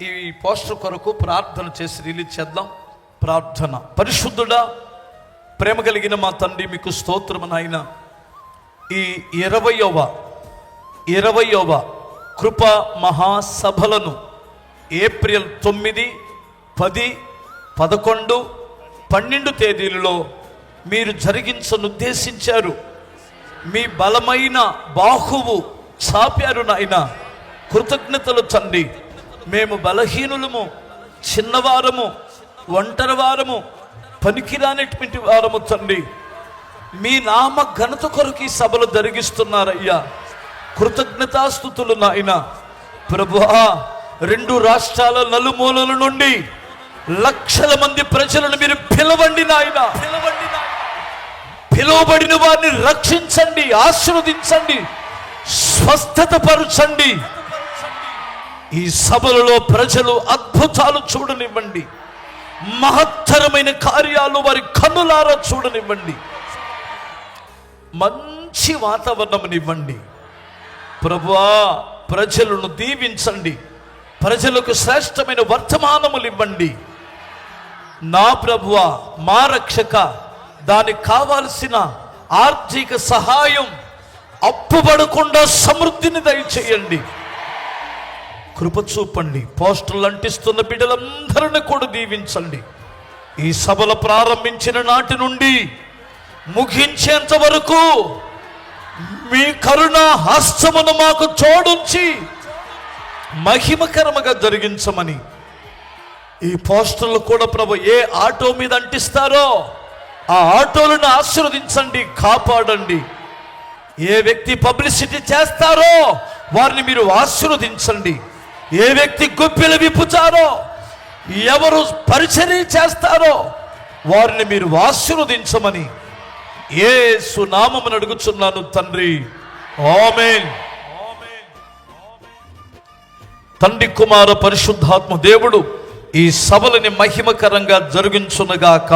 ఈ పోస్టర్ కొరకు ప్రార్థన చేసి రిలీజ్ చేద్దాం. ప్రార్థన. పరిశుద్ధుడా, ప్రేమ కలిగిన మా తండ్రి, మీకు స్తోత్రము నాయన. ఈ 20వ కృపా మహాసభలను ఏప్రిల్ 9, 10, 11, 12 తేదీలలో మీరు జరిగించనుద్దేశించారు. మీ బలమైన బాహువు చాపారు నాయన. కృతజ్ఞతలు తండ్రి. మేము బలహీనులము, చిన్నవారము, ఒంటరి వారము, పనికిరానటువంటి వారము తండ్రి. మీ నామ ఘనత కొరకు ఈ సభలు జరిగిస్తున్నారయ్యా. కృతజ్ఞతాస్తుతులు నాయన. ప్రభువా, 2 రాష్ట్రాల నలుమూలల నుండి లక్షల మంది ప్రజలను మీరు పిలవండి నాయన. పిలువబడిన వారిని రక్షించండి, ఆశీర్వదించండి, స్వస్థత పరచండి. ఈ సభలలో ప్రజలు అద్భుతాలు చూడనివ్వండి. మహత్తరమైన కార్యాలు వారి కన్నులారా చూడనివ్వండి. మంచి వాతావరణమునివ్వండి ప్రభువా. ప్రజలను దీవించండి. ప్రజలకు శ్రేష్టమైన వర్తమానములు ఇవ్వండి నా ప్రభువా. మా రక్షక, దానికి కావాల్సిన ఆర్థిక సహాయం అప్పుపడకుండా సమృద్ధిని దయచేయండి. కృప చూపండి. పోస్టర్లు అంటిస్తున్న బిడ్డలందరినీ కూడా దీవించండి. ఈ సభలు ప్రారంభించిన నాటి నుండి ముగించేంత వరకు మీ కరుణ హస్తమును మాకు జోడించి మహిమకరముగా జరిగించమని ఈ పోస్టర్లు కూడా ప్రభు ఏ ఆటో మీద అంటిస్తారో ఆ ఆటోలను ఆశీర్వదించండి, కాపాడండి. ఏ వ్యక్తి పబ్లిసిటీ చేస్తారో వారిని మీరు ఆశీర్వదించండి. ఏ వ్యక్తి గొప్పిలు విప్పుతారో, ఎవరు పరిచర్య చేస్తారో వారిని మీరు ఆశీర్వదించమని యేసు నామమున అడుగుచున్నాను తండ్రి. ఆమేన్. తండ్రి, కుమార, పరిశుద్ధాత్మ దేవుడు ఈ సభలని మహిమకరంగా జరిగించునుగాక.